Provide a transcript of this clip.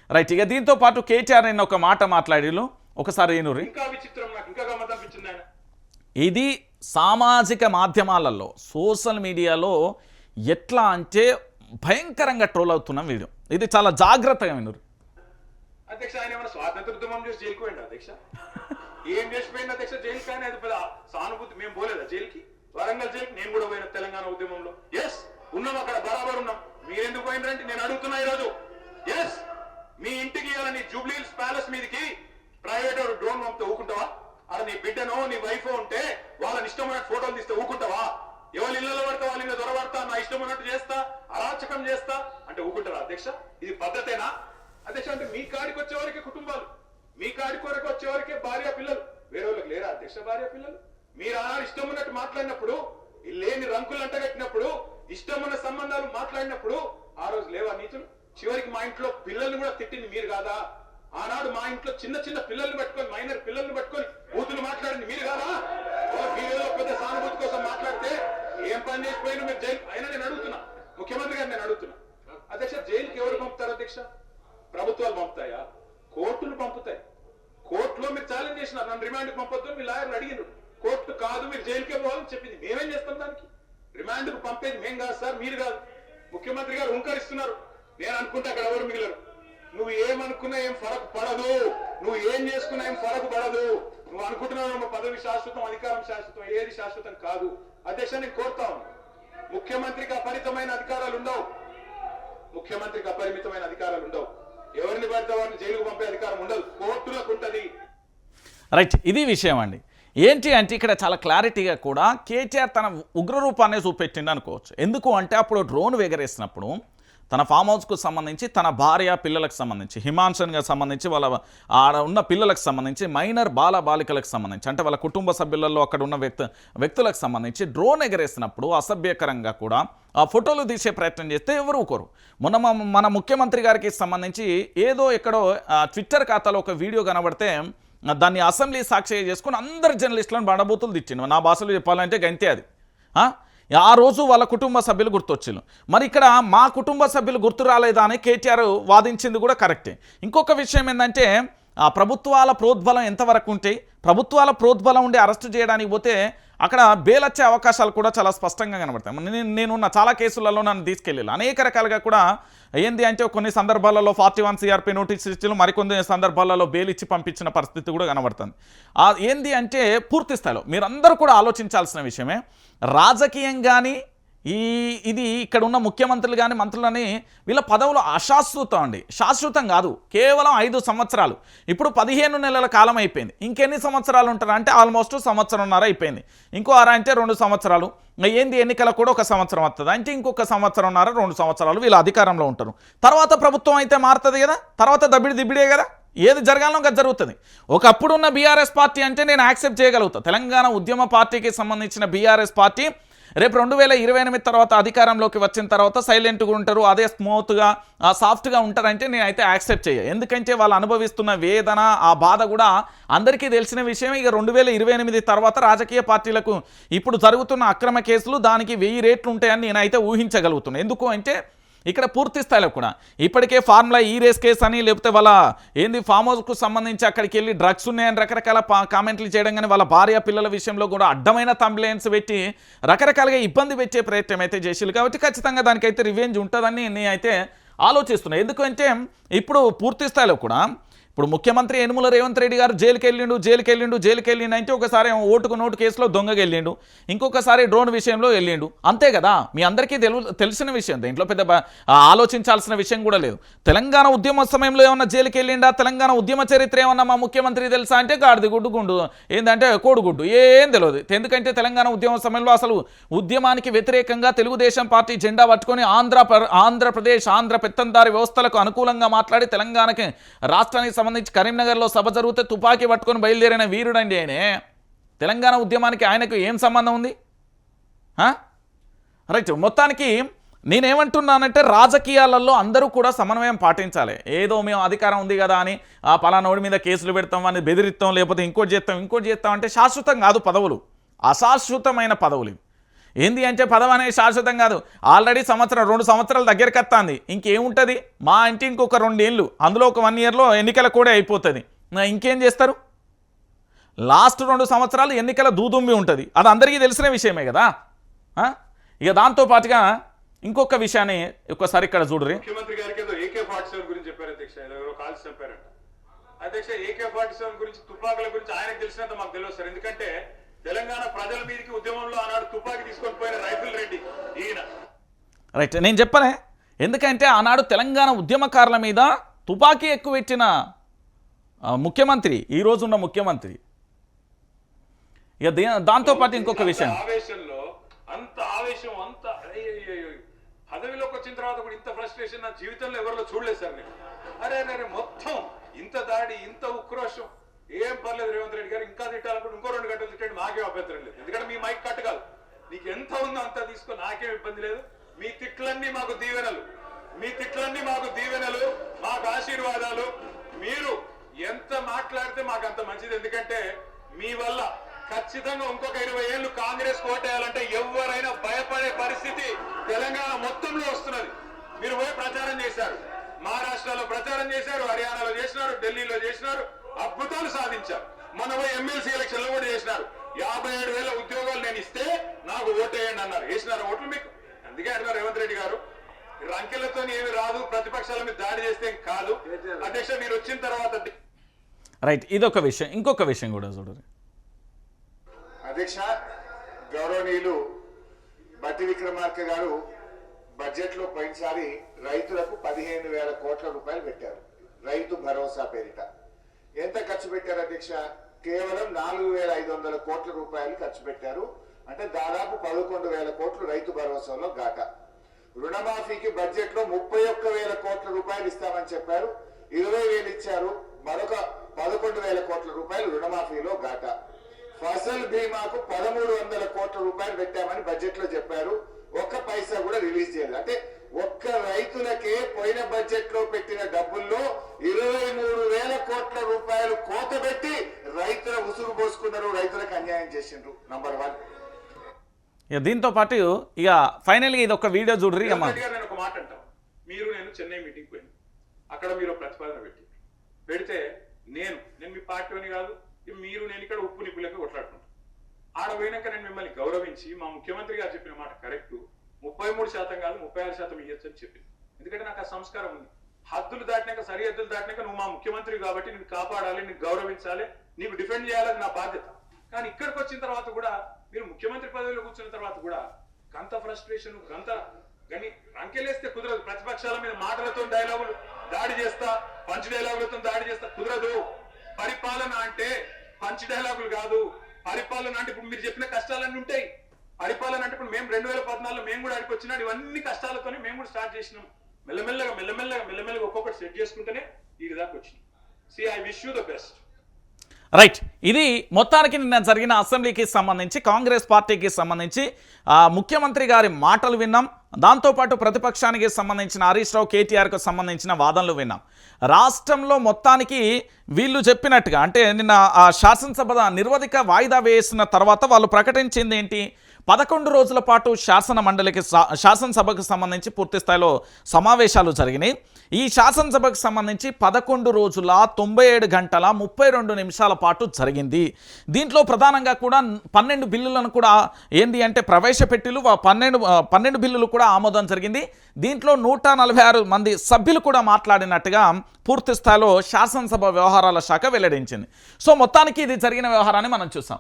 Right. ఇక దీంతో పాటు కేటీఆర్ నిన్న ఒక మాట మాట్లాడిలు, ఒకసారి ఏనూరి. ఇంకా విచిత్రం, నాకు ఇంకా గమ్మత్ అనిపించింది ఆయన. ఇది సామాజిక మాధ్యమాలలో సోషల్ మీడియాలో ఎట్లా అంటే భయంకరంగా ట్రోల్ అవుతున్న వీడియో. ఇది చాలా జాగ్రత్తగా వినరు. అధ్యక్ష ఆయన ఏమైనా స్వాతంత్ర ఉద్యమం చేసి జైలుకి పోయింది అధ్యక్ష? ఏం చేసిపోయింది అధ్యక్ష జైలుకి? ఆయన అది పెద్ద సానుభూతి. మేము పోలేదా జైలుకి? వరంగల్ జైలుకి నేను కూడా పోయిన తెలంగాణ ఉద్యమంలో. ఎస్ ఉన్నాం, అక్కడ బరాబర్ ఉన్నాం. మీరెందుకు పోయినరంటే నేను అడుగుతున్నా ఈరోజు. ఎస్ మీ ఇంటికి నీ జూబ్లీ హిల్స్ ప్యాలెస్ మీదకి ప్రైవేట్ డ్రోన్ పంపితే ఊకుంటావా? అక్కడ నీ బిడ్డనో నీ వైఫ్ ఉంటే వాళ్ళని ఇష్టమైనట్టు ఫోటోలు తీస్తే ఊకుంటావా? ఎవరి ఇళ్లలో పడతా వాళ్ళ ఇళ్ళ దొరబడతా, నా ఇష్టం ఉన్నట్టు చేస్తా, అరాచకం చేస్తా అంటే ఊకుంటారా అధ్యక్ష? ఇది పద్ధతేనా అధ్యక్ష? అంటే మీ కాడికి వచ్చేవారికే కుటుంబాలు, మీ కాడి కొరకు వచ్చేవారికే భార్య పిల్లలు, వేరే వాళ్ళకి లేరా అధ్యక్ష భార్య పిల్లలు? మీరు ఆ ఇష్టం ఉన్నట్టు మాట్లాడినప్పుడు, లేని రంకులు అంటగట్టినప్పుడు, ఇష్టం ఉన్న సంబంధాలు మాట్లాడినప్పుడు ఆ రోజు లేవా నీతులు? చివరికి మా ఇంట్లో పిల్లల్ని కూడా తిట్టింది మీరు కాదా? ఆనాడు మా ఇంట్లో చిన్న చిన్న పిల్లల్ని పట్టుకొని, మైనర్ పిల్లల్ని పట్టుకొని బూతులు మాట్లాడింది మీరు కాదా? మీరేదో పెద్ద సానుభూతి కోసం మాట్లాడితే ఏం పని చేసిపోయినా మీరు జైలు అయినా నేను అడుగుతున్నా, ముఖ్యమంత్రి గారు నేను అడుగుతున్నా అధ్యక్ష, జైలుకి ఎవరు పంపుతారు అధ్యక్ష? ప్రభుత్వాలు పంపుతాయా? కోర్టులు పంపుతాయి. కోర్టులో మీరు ఛాలెంజ్ చేసినారు, నన్ను రిమాండ్కి పంపొద్దు, మీ లాయర్లు అడిగినారు. కోర్టు కాదు మీరు జైలుకే పోవాలని చెప్పింది. మేమేం చేస్తాం దానికి? రిమాండ్కు పంపేది మేం కాదు సార్, మీరు కాదు. ముఖ్యమంత్రి గారు హుంకరిస్తున్నారు. నేను అనుకుంటే అక్కడ ఎవరు మిగిలరు. నువ్వు ఏమనుకున్నా ఏం ఫరక్ పడదు, నువ్వు ఏం చేసుకున్నా ఏం ఫరక్ పడదు. నువ్వు అనుకుంటున్నావు పదవి శాశ్వతం, అధికారం శాశ్వతం, ఏది శాశ్వతం కాదు. అధ్యక్ష నేను కోరుతా ఉన్నా, ముఖ్యమంత్రికి అపరిమితమైన అధికారాలు ఉండవు. ముఖ్యమంత్రికి అపరిమితమైన అధికారాలు ఉండవు. ఎవరిని పడితే వారిని జైలుకు పంపే అధికారం ఉండదు, కోర్టులకు ఉంటది. రైట్, ఇది విషయం అండి. ఏంటి అంటే ఇక్కడ చాలా క్లారిటీగా కూడా కేటీఆర్ తన ఉగ్రరూపాన్ని చూపెట్టిండు అనుకోవచ్చు. ఎందుకు అంటే అప్పుడు డ్రోన్ ఎగరేసినప్పుడు తన ఫామ్ హౌస్కు సంబంధించి, తన భార్య పిల్లలకు సంబంధించి, హిమాన్షన్గా సంబంధించి, వాళ్ళ ఆడ ఉన్న పిల్లలకు సంబంధించి, మైనర్ బాలికలకు సంబంధించి, అంటే వాళ్ళ కుటుంబ సభ్యులలో అక్కడ ఉన్న వ్యక్తులకు సంబంధించి డ్రోన్ ఎగరేసినప్పుడు అసభ్యకరంగా కూడా ఆ ఫోటోలు తీసే ప్రయత్నం చేస్తే ఎవరు ఊరుకోరు. మన ముఖ్యమంత్రి గారికి సంబంధించి ఏదో ఎక్కడో ట్విట్టర్ ఖాతాలో ఒక వీడియో కనబడితే దాన్ని అసెంబ్లీ సాక్షిగా చేసుకుని అందరు జర్నలిస్టులను బండబూతులు తిట్టిండు. నా భాషలో చెప్పాలంటే గంతే అది. ఆ రోజు వాళ్ళ కుటుంబ సభ్యులు గుర్తొచ్చిండు. మరి ఇక్కడ మా కుటుంబ సభ్యులు గుర్తు రాలేదా అని కేటీఆర్ వాదించింది కూడా కరెక్టే. ఇంకొక విషయం ఏంటంటే ప్రభుత్వాల ప్రోద్బలం ఎంతవరకు ఉంటాయి, ప్రభుత్వాల ప్రోద్బలం ఉండి అరెస్టు చేయడానికి పోతే అక్కడ బెయిల్ వచ్చే అవకాశాలు కూడా చాలా స్పష్టంగా కనబడతాయి. నేనున్న చాలా కేసులలో నన్ను తీసుకెళ్ళాను. అనేక రకాలుగా కూడా ఏంది అంటే కొన్ని సందర్భాలలో 41 CRP నోటీస్ ఇచ్చి మరికొన్ని సందర్భాలలో బెయిల్ ఇచ్చి పంపించిన పరిస్థితి కూడా కనబడుతుంది. ఏంది అంటే పూర్తి స్థాయిలో మీరందరూ కూడా ఆలోచించాల్సిన విషయమే. రాజకీయంగాని ఇది ఇక్కడ ఉన్న ముఖ్యమంత్రులు కానీ మంత్రులని వీళ్ళ పదవులు అశాశ్వతం అండి, శాశ్వతం కాదు. కేవలం 5 సంవత్సరాలు. ఇప్పుడు 15 నెలల కాలం అయిపోయింది. ఇంకెన్ని సంవత్సరాలు ఉంటారు అంటే ఆల్మోస్ట్ సంవత్సరంన్నర అయిపోయింది. ఇంకో 6 అంటే 2 సంవత్సరాలు. ఏంది ఎన్నికలకు కూడా 1 సంవత్సరం వస్తుంది అంటే ఇంకొక సంవత్సరంన్నర 2 సంవత్సరాలు వీళ్ళు అధికారంలో ఉంటారు. తర్వాత ప్రభుత్వం అయితే మారుతుంది కదా, తర్వాత దిబ్బిడే కదా, ఏది జరగాలో అది జరుగుతుంది. ఒకప్పుడున్న బీఆర్ఎస్ పార్టీ అంటే నేను యాక్సెప్ట్ చేయగలుగుతా. తెలంగాణ ఉద్యమ పార్టీకి సంబంధించిన బీఆర్ఎస్ పార్టీ రేపు 2028 తర్వాత అధికారంలోకి వచ్చిన తర్వాత సైలెంట్గా ఉంటారు, అదే స్మూత్గా సాఫ్ట్గా ఉంటారంటే నేనైతే యాక్సెప్ట్ చేయ. ఎందుకంటే వాళ్ళు అనుభవిస్తున్న వేదన, ఆ బాధ కూడా అందరికీ తెలిసిన విషయం. ఇక 2028 తర్వాత రాజకీయ పార్టీలకు ఇప్పుడు జరుగుతున్న అక్రమ కేసులు దానికి 1000 రేట్లు ఉంటాయని నేనైతే ఊహించగలుగుతున్నాను. ఎందుకు అంటే ఇక్కడ పూర్తి స్థాయిలో కూడా ఇప్పటికే ఫార్ములా ఈ రేస్ కేసు అని, లేకపోతే వాళ్ళ ఏంది ఫామ్ హౌస్కు సంబంధించి అక్కడికి వెళ్ళి డ్రగ్స్ ఉన్నాయని రకరకాల కామెంట్లు చేయడం, కానీ వాళ్ళ భార్య పిల్లల విషయంలో కూడా అడ్డమైన థంబ్నెయిల్స్ పెట్టి రకరకాలుగా ఇబ్బంది పెట్టే ప్రయత్నం అయితే చేసిరు. కాబట్టి ఖచ్చితంగా దానికైతే రివెంజ్ ఉంటుందని నేనైతే ఆలోచిస్తున్నాను. ఎందుకంటే ఇప్పుడు పూర్తి స్థాయిలో కూడా ఇప్పుడు ముఖ్యమంత్రి యనుమల రేవంత్ రెడ్డి గారు జైలుకి వెళ్ళిండు అంటే ఒకసారి ఓటుకు నోటు కేసులో దొంగగా వెళ్ళిండు, ఇంకొకసారి డ్రోన్ విషయంలో వెళ్ళిండు, అంతే కదా. మీ అందరికీ తెలిసిన విషయం, దీంట్లో పెద్ద ఆలోచించాల్సిన విషయం కూడా లేదు. తెలంగాణ ఉద్యమ సమయంలో ఏమన్నా జైలుకి వెళ్ళిండా, తెలంగాణ ఉద్యమ చరిత్ర ఏమన్నా మా ముఖ్యమంత్రి తెలుసా అంటే గాడిది గుడ్డు ఏంటంటే కోడిగుడ్డు ఏం తెలియదు. ఎందుకంటే తెలంగాణ ఉద్యమ సమయంలో అసలు ఉద్యమానికి వ్యతిరేకంగా తెలుగుదేశం పార్టీ జెండా పట్టుకొని ఆంధ్రప్రదేశ్ పెత్తందారి వ్యవస్థలకు అనుకూలంగా మాట్లాడి తెలంగాణకి రాష్ట్రానికి సంబంధించి కరీంనగర్లో సభ జరిగితే తుపాకీ పట్టుకొని బయలుదేరిన వీరుడండి ఆయనే. తెలంగాణ ఉద్యమానికి ఆయనకు ఏం సంబంధం ఉంది? రైట్, మొత్తానికి నేనేమంటున్నానంటే రాజకీయాలలో అందరూ కూడా సమన్వయం పాటించాలి. ఏదో మేము అధికారం ఉంది కదా అని పలానోడి మీద కేసులు పెడతాం అని బెదిరిస్తాం, లేకపోతే ఇంకోటి చేస్తాం అంటే శాశ్వతం కాదు పదవులు, అశాశ్వతమైన పదవులు. ఏంది అంటే పదవి అనేది శాశ్వతం కాదు. ఆల్రెడీ సంవత్సరం 2 సంవత్సరాలు దగ్గరికి వస్తుంది. ఇంకేముంటుంది మా అంటే ఇంకొక 2 ఏళ్ళు, అందులో ఒక 1 ఇయర్లో ఎన్నికల కూడా అయిపోతుంది. ఇంకేం చేస్తారు? లాస్ట్ 2 సంవత్సరాలు ఎన్నికల దూదుంబి ఉంటుంది. అది అందరికీ తెలిసిన విషయమే కదా. ఇక దాంతోపాటుగా ఇంకొక విషయాన్ని ఒక్కసారి ఇక్కడ చూడరు. ముఖ్యమంత్రి గారికి ఏదో AK-47 గురించి చెప్పారు అధ్యక్ష, ఎవరో కాల్చి చంపారంట అధ్యక్ష. AK-47 గురించి, తుపాకుల గురించి ఆయనకు తెలిసినంత మాకు తెలియదు సార్. ఎందుకంటే తెలంగాణ ప్రజల మీదకి ఉద్యమంలో ఆనాడు తుపాకీ తీసుకొని పోయిన రైతుల రెడ్డి ఈయన. రైట్, నేను చెప్పనే. ఎందుకంటే ఆనాడు తెలంగాణ ఉద్యమకారుల మీద తుపాకీ ఎక్కువ పెట్టిన ముఖ్యమంత్రి ఈరోజున్న ముఖ్యమంత్రి. ఇక దాంతోపాటు ఇంకొక విషయం, ఆవేశంలో అంత ఆవేశం, అంత పదవిలోకి వచ్చిన తర్వాత కూడా ఇంత ఫ్రస్ట్రేషన్ నా జీవితంలో ఎవరిలో చూడలేదు సార్ నేను. అరే అరే మొత్తం ఇంత దాడి, ఇంత ఉక్రోషం. ఏం పర్లేదు రేవంత్ రెడ్డి గారు, ఇంకా తిట్టాలనుకుంటే ఇంకో 2 గంటలు తిట్టండి, మాకేం అభ్యంతరం లేదు. ఎందుకంటే మీ మైక్ కట్ కాదు, నీకు ఎంత ఉందో అంత తీసుకో, నాకేం ఇబ్బంది లేదు. మీ తిట్లన్నీ మాకు దీవెనలు, మీ తిట్లన్నీ మాకు దీవెనలు, మాకు ఆశీర్వాదాలు. మీరు ఎంత మాట్లాడితే మాకు అంత మంచిది. ఎందుకంటే మీ వల్ల ఖచ్చితంగా ఇంకొక 20 ఏళ్ళు కాంగ్రెస్ కోటేయాలంటే ఎవరైనా భయపడే పరిస్థితి తెలంగాణ మొత్తంలో వస్తున్నది. మీరు పోయి ప్రచారం చేశారు, మహారాష్ట్రలో ప్రచారం చేశారు, హర్యానాలో చేసినారు, ఢిల్లీలో చేసినారు, అద్భుతాలు సాధించారు. మన పోయి ఎమ్మెల్సీ ఎలక్షన్లు కూడా చేసినారు. 57,000 ఉద్యోగాలు నేను ఇస్తే నాకు ఓటేయండి అన్నారు. వేసినారు ఓట్లు మీకు. అందుకే అంటున్నారు రేవంత్ రెడ్డి గారు, రంకెలతో ఏమి రాదు, ప్రతిపక్షాల మీద దాడి చేస్తే కాదు. అధ్యక్ష మీరు వచ్చిన తర్వాత రైట్, ఇదొక విషయం. ఇంకొక విషయం కూడా చూడరు అధ్యక్ష. గౌరవనీయులు బట్టి విక్రమార్క గారు బడ్జెట్ లో పోయినసారి రైతులకు 15,000 కోట్ల రూపాయలు పెట్టారు, రైతు భరోసా పేరిట. ఎంత ఖర్చు పెట్టారు అధ్యక్ష? కేవలం 4,500 కోట్ల రూపాయలు ఖర్చు పెట్టారు. అంటే దాదాపు 11,000 కోట్లు రైతు భరోసాలో ఘాట. రుణమాఫీకి బడ్జెట్ లో 31,000 కోట్ల రూపాయలు ఇస్తామని చెప్పారు, 20,000 ఇచ్చారు. మరొక 11,000 కోట్ల రూపాయలు రుణమాఫీలో ఘాట. ఫసల్ బీమాకు 1,300 కోట్ల రూపాయలు పెట్టామని బడ్జెట్ లో చెప్పారు, ఒక్క పైసా కూడా రిలీజ్ చేయలేదు. అంటే ఒక్క రైతులకే పోయిన బడ్జెట్ లో పెట్టిన డబ్బుల్లో 23,000 కోట్ల రూపాయలు కోత పెట్టి రైతుల ఉసురు పోసుకున్నారు, రైతులకు అన్యాయం చేసిండ్రు. నంబర్ 1. ఇక దీంతో పాటు ఇక ఫైనల్గా ఇది ఒక వీడియో చూడరు. నేను ఒక మాట అంటాం, మీరు నేను చెన్నై మీటింగ్ పోయాను, అక్కడ మీరు ప్రతిపాదన పెడితే నేను మీ పార్టీని కాదు, మీరు నేను ఇక్కడ ఉప్పు నిప్పులకి కొట్లాడుకుంటాం. ఆడ పోయినాక నేను మిమ్మల్ని గౌరవించి మా ముఖ్యమంత్రి గారు చెప్పిన మాట కరెక్ట్, 33% కాదు 36% ఇయ్యొచ్చు అని చెప్పింది. ఎందుకంటే నాకు ఆ సంస్కారం ఉంది. హద్దులు దాటినాక, సరిహద్దులు దాటినాక నువ్వు మా ముఖ్యమంత్రి కాబట్టి నేను కాపాడాలి, నీకు గౌరవించాలి, నీకు డిఫెండ్ చేయాలని నా బాధ్యత. కానీ ఇక్కడికి వచ్చిన తర్వాత కూడా మీరు ముఖ్యమంత్రి పదవిలో కూర్చున్న తర్వాత కూడా గంత ఫ్రస్ట్రేషన్, కానీ రంకెలేస్తే కుదరదు. ప్రతిపక్షాల మీద మాటలతో డైలాగులు దాడి చేస్తా, పంచ్ డైలాగులతో దాడి చేస్తా కుదరదు. పరిపాలన అంటే పంచ్ డైలాగులు కాదు. పరిపాలన అంటే ఇప్పుడు మీరు చెప్పిన కష్టాలన్నీ ఉంటాయి. పరిపాలన అంటే ఇప్పుడు మేము 2014లో మేము కూడా అడిగి వచ్చినాడు, ఇవన్నీ కష్టాలతోనే మేము కూడా స్టార్ట్ చేసినాం. మెల్లమెల్లగా ఒక్కొక్కటి సెట్ చేసుకుంటేనే ఈ దాకా వచ్చినాం. I wish you the best. Right, ఇది మొత్తానికి నిన్న జరిగిన అసెంబ్లీకి సంబంధించి కాంగ్రెస్ పార్టీకి సంబంధించి ముఖ్యమంత్రి గారి మాటలు విన్నాం. దాంతోపాటు ప్రతిపక్షానికి సంబంధించిన హరీష్ రావు, కేటీఆర్కు సంబంధించిన వాదనలు విన్నాం. రాష్ట్రంలో మొత్తానికి వీళ్ళు చెప్పినట్టుగా అంటే నిన్న శాసనసభ నిరవధిక వాయిదా వేసిన తర్వాత వాళ్ళు ప్రకటించింది ఏంటి, 11 రోజుల పాటు శాసనసభకు సంబంధించి పూర్తి స్థాయిలో సమావేశాలు జరిగినాయి. ఈ శాసనసభకు సంబంధించి 11 రోజుల 97 గంటల 32 నిమిషాల పాటు జరిగింది. దీంట్లో ప్రధానంగా కూడా 12 బిల్లులను కూడా ఏంది అంటే ప్రవేశపెట్టిలు 12 బిల్లులు కూడా ఆమోదం జరిగింది. దీంట్లో 146 మంది సభ్యులు కూడా మాట్లాడినట్టుగా పూర్తి స్థాయిలో శాసనసభ వ్యవహారాల శాఖ వెల్లడించింది. సో మొత్తానికి ఇది జరిగిన వ్యవహారాన్ని మనం చూసాం.